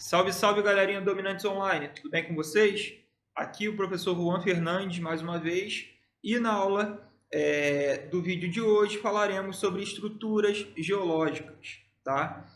Salve, salve, galerinha Dominantes Online, tudo bem com vocês? Aqui o professor Juan Fernandes, mais uma vez, e na aula do vídeo de hoje falaremos sobre estruturas geológicas, tá?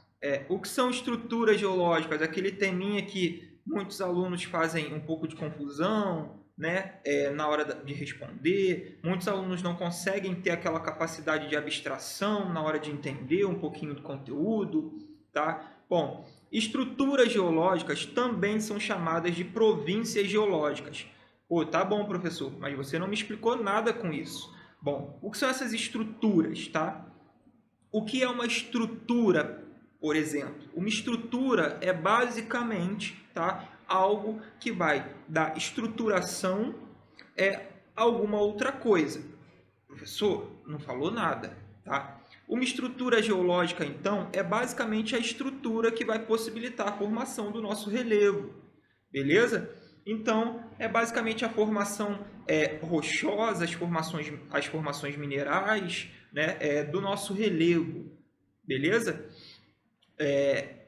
O que são estruturas geológicas? Aquele teminha que muitos alunos fazem um pouco de confusão, né? Na hora de responder, muitos alunos não conseguem ter aquela capacidade de abstração na hora de entender um pouquinho do conteúdo, tá? Bom, estruturas geológicas também são chamadas de províncias geológicas. Pô, tá bom, professor, mas você não me explicou nada com isso. Bom, o que são essas estruturas, tá? O que é uma estrutura, por exemplo? Uma estrutura é basicamente, tá, algo que vai dar estruturação a alguma outra coisa. Professor, não falou nada, tá? Uma estrutura geológica, então, é basicamente a estrutura que vai possibilitar a formação do nosso relevo, beleza? Então, é basicamente a formação rochosa, as formações minerais, né, do nosso relevo, beleza?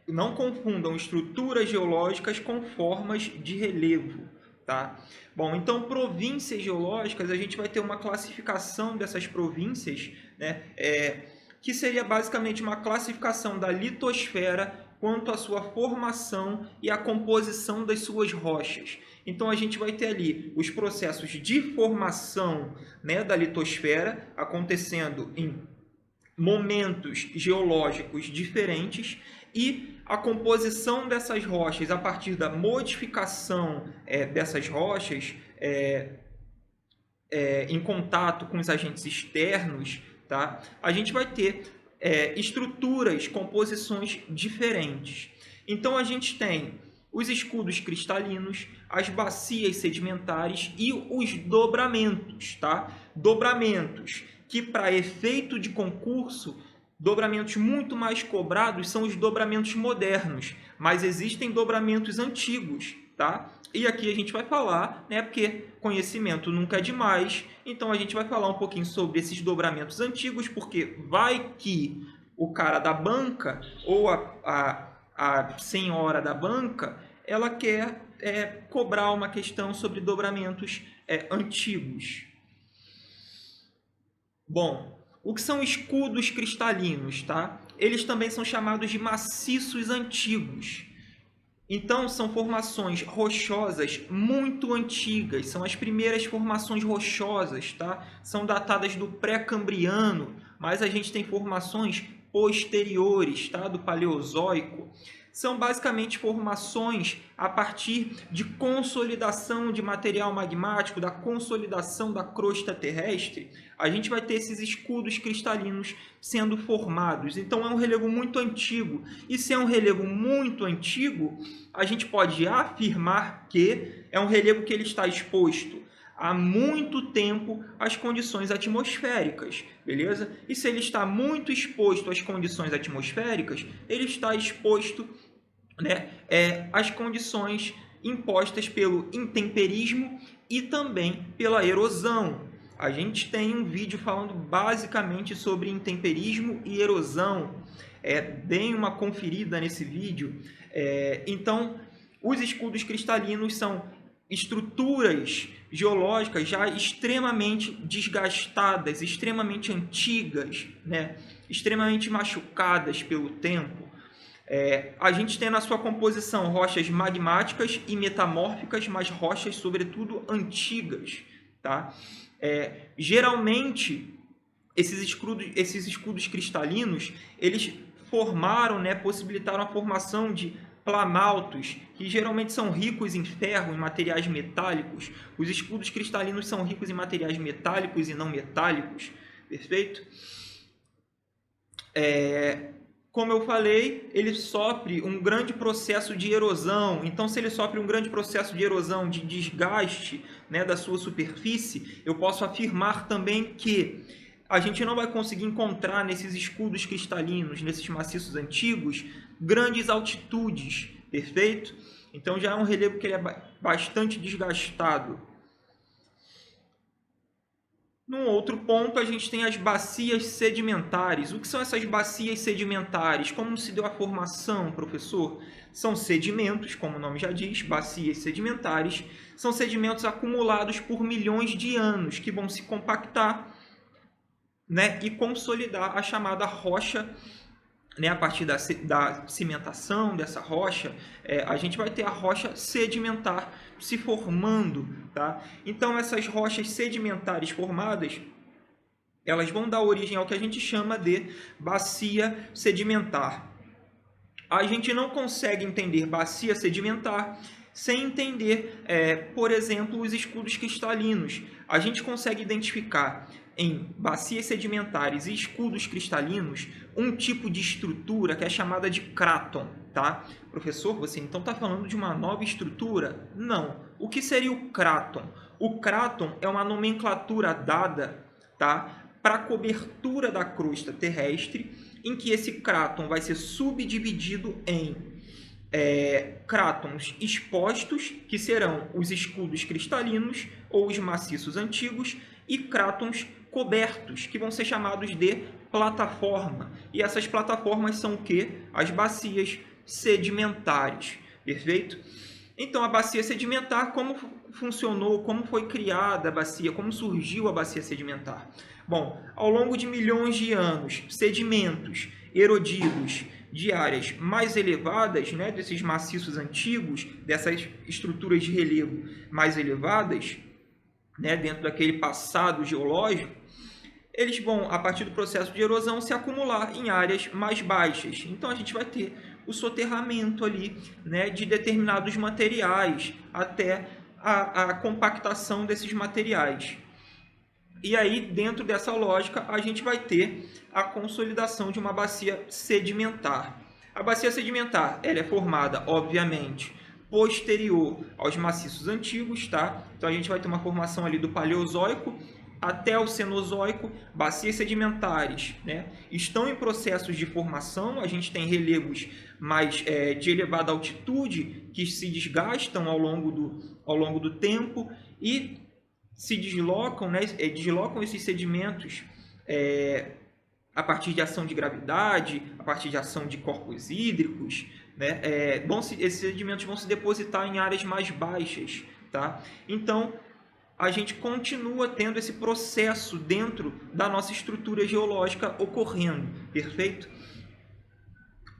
Não confundam estruturas geológicas com formas de relevo, tá? Bom, então províncias geológicas, a gente vai ter uma classificação dessas províncias, né, que seria basicamente uma classificação da litosfera quanto à sua formação e à composição das suas rochas. Então a gente vai ter ali os processos de formação, né, da litosfera acontecendo em momentos geológicos diferentes e a composição dessas rochas a partir da modificação dessas rochas em contato com os agentes externos, tá? A gente vai ter estruturas, composições diferentes. Então a gente tem os escudos cristalinos, as bacias sedimentares e os dobramentos, tá? Dobramentos que, para efeito de concurso, dobramentos muito mais cobrados são os dobramentos modernos, mas existem dobramentos antigos, tá? E aqui a gente vai falar, né, porque conhecimento nunca é demais, então a gente vai falar um pouquinho sobre esses dobramentos antigos, porque vai que o cara da banca ou a senhora da banca, ela quer cobrar uma questão sobre dobramentos antigos. Bom, o que são escudos cristalinos, tá? Eles também são chamados de maciços antigos. Então, são formações rochosas muito antigas, são as primeiras formações rochosas, tá? São datadas do pré-cambriano, mas a gente tem formações posteriores, tá? Do Paleozoico. São basicamente formações a partir de consolidação de material magmático, da consolidação da crosta terrestre. A gente vai ter esses escudos cristalinos sendo formados. Então é um relevo muito antigo. E se é um relevo muito antigo, a gente pode afirmar que é um relevo que ele está exposto há muito tempo às condições atmosféricas, beleza? E se ele está muito exposto às condições atmosféricas, ele está exposto, né, às condições impostas pelo intemperismo e também pela erosão. A gente tem um vídeo falando basicamente sobre intemperismo e erosão. Deem uma conferida nesse vídeo. Então, os escudos cristalinos são estruturas geológicas já extremamente desgastadas, extremamente antigas, né? Extremamente machucadas pelo tempo. A gente tem na sua composição rochas magmáticas e metamórficas, mas rochas, sobretudo, antigas, tá? Geralmente, esses escudos cristalinos, eles formaram, né, possibilitaram a formação de planaltos, que geralmente são ricos em ferro, em materiais metálicos. Os escudos cristalinos são ricos em materiais metálicos e não metálicos, perfeito? Como eu falei, ele sofre um grande processo de erosão. Então, se ele sofre um grande processo de erosão, de desgaste, né, da sua superfície, eu posso afirmar também que a gente não vai conseguir encontrar nesses escudos cristalinos, nesses maciços antigos, grandes altitudes, perfeito? Então, já é um relevo que ele é bastante desgastado. Num outro ponto, a gente tem as bacias sedimentares. O que são essas bacias sedimentares? Como se deu a formação, professor? São sedimentos, como o nome já diz, bacias sedimentares. São sedimentos acumulados por milhões de anos que vão se compactar, né, e consolidar a chamada rocha, né, a partir da cimentação dessa rocha, a gente vai ter a rocha sedimentar se formando. Tá? Então, essas rochas sedimentares formadas, elas vão dar origem ao que a gente chama de bacia sedimentar. A gente não consegue entender bacia sedimentar sem entender, por exemplo, os escudos cristalinos. A gente consegue identificar em bacias sedimentares e escudos cristalinos um tipo de estrutura que é chamada de cráton. Tá? Professor, você então está falando de uma nova estrutura? Não. O que seria o cráton? O cráton é uma nomenclatura dada, tá, para a cobertura da crosta terrestre, em que esse cráton vai ser subdividido em crátons expostos, que serão os escudos cristalinos ou os maciços antigos, e crátons cobertos, que vão ser chamados de plataforma. E essas plataformas são o quê? As bacias sedimentares. Perfeito? Então, a bacia sedimentar, como funcionou, como foi criada a bacia, como surgiu a bacia sedimentar? Bom, ao longo de milhões de anos, sedimentos erodidos de áreas mais elevadas, né, desses maciços antigos, dessas estruturas de relevo mais elevadas, né, dentro daquele passado geológico, eles vão, a partir do processo de erosão, se acumular em áreas mais baixas. Então, a gente vai ter o soterramento ali, né, de determinados materiais até a compactação desses materiais. E aí, dentro dessa lógica, a gente vai ter a consolidação de uma bacia sedimentar. A bacia sedimentar, ela é formada, obviamente, posterior aos maciços antigos, tá? Então, a gente vai ter uma formação ali do Paleozoico até o Cenozoico. Bacias sedimentares, né, estão em processos de formação. A gente tem relevos mais de elevada altitude que se desgastam ao longo do tempo e se deslocam, né, deslocam esses sedimentos a partir de ação de gravidade, a partir de ação de corpos hídricos, né, esses sedimentos vão se depositar em áreas mais baixas. Tá? Então, a gente continua tendo esse processo dentro da nossa estrutura geológica ocorrendo, perfeito?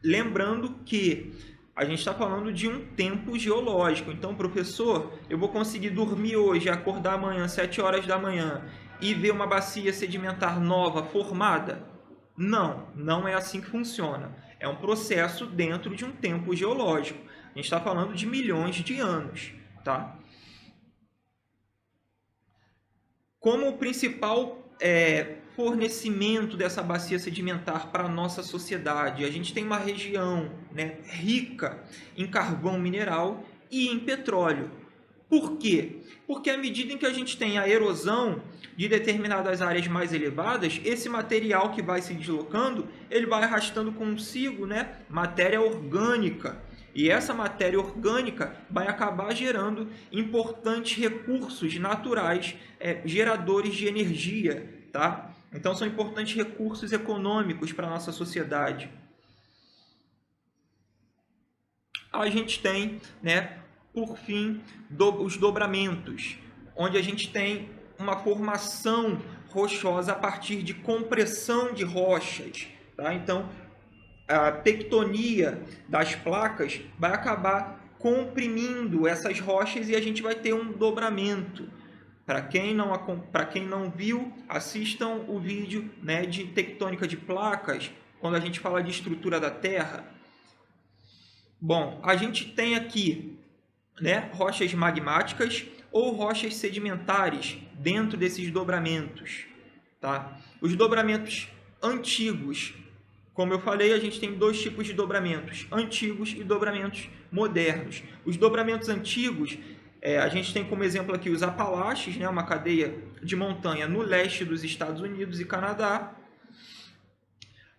Lembrando que a gente está falando de um tempo geológico. Então, professor, eu vou conseguir dormir hoje, acordar amanhã às 7 horas da manhã e ver uma bacia sedimentar nova formada? Não, não é assim que funciona. É um processo dentro de um tempo geológico. A gente está falando de milhões de anos, tá? Como o principal fornecimento dessa bacia sedimentar para a nossa sociedade, a gente tem uma região, né, rica em carvão mineral e em petróleo. Por quê? Porque à medida em que a gente tem a erosão de determinadas áreas mais elevadas, esse material que vai se deslocando, ele vai arrastando consigo, né, matéria orgânica. E essa matéria orgânica vai acabar gerando importantes recursos naturais, geradores de energia. Tá? Então, são importantes recursos econômicos para a nossa sociedade. A gente tem, né, por fim, os dobramentos, onde a gente tem uma formação rochosa a partir de compressão de rochas. Tá? Então, a tectonia das placas vai acabar comprimindo essas rochas e a gente vai ter um dobramento. Para quem não viu, assistam o vídeo, né, de tectônica de placas, quando a gente fala de estrutura da Terra. Bom, a gente tem aqui, né, rochas magmáticas ou rochas sedimentares dentro desses dobramentos. Tá? Os dobramentos antigos, como eu falei, a gente tem dois tipos de dobramentos, antigos e dobramentos modernos. Os dobramentos antigos, a gente tem como exemplo aqui os Apalaches, né, uma cadeia de montanha no leste dos Estados Unidos e Canadá,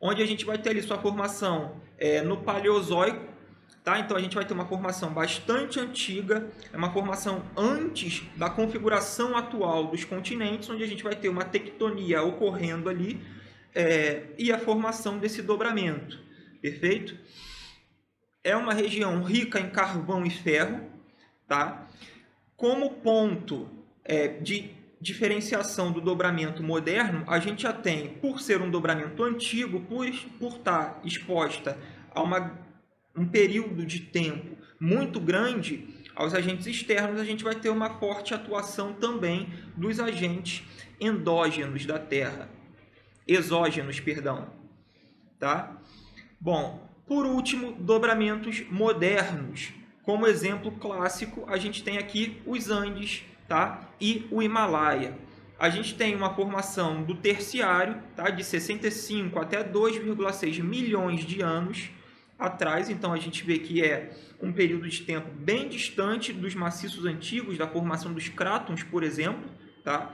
onde a gente vai ter ali sua formação no Paleozoico, Tá? Então a gente vai ter uma formação bastante antiga, é uma formação antes da configuração atual dos continentes, onde a gente vai ter uma tectonia ocorrendo ali e a formação desse dobramento. Perfeito? É uma região rica em carvão e ferro. Tá? Como ponto de diferenciação do dobramento moderno, a gente já tem, por ser um dobramento antigo, por estar exposta a um período de tempo muito grande aos agentes externos, a gente vai ter uma forte atuação também dos agentes endógenos da Terra, exógenos, perdão, tá? Bom, por último, dobramentos modernos. Como exemplo clássico, a gente tem aqui os Andes, tá? E o Himalaia. A gente tem uma formação do terciário, tá? De 65 até 2,6 milhões de anos atrás. Então a gente vê que é um período de tempo bem distante dos maciços antigos, da formação dos crátons, por exemplo, tá?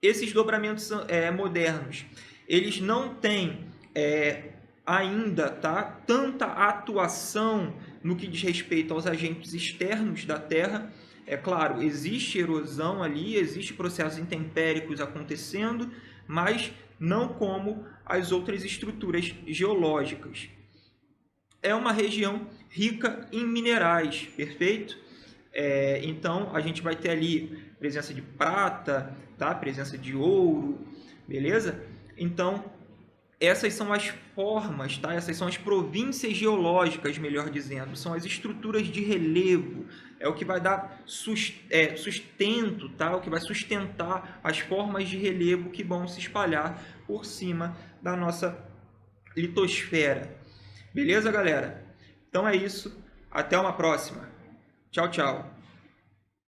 Esses dobramentos modernos, eles não têm ainda, tá, tanta atuação no que diz respeito aos agentes externos da Terra. É claro, existe erosão ali, existe processos intempéricos acontecendo, mas não como as outras estruturas geológicas. É uma região rica em minerais, perfeito? Então, a gente vai ter ali presença de prata, tá? Presença de ouro, beleza? Então, essas são as formas, tá? Essas são as províncias geológicas, melhor dizendo. São as estruturas de relevo. É o que vai dar sustento, tá? O que vai sustentar as formas de relevo que vão se espalhar por cima da nossa litosfera. Beleza, galera? Então é isso. Até uma próxima. Tchau, tchau.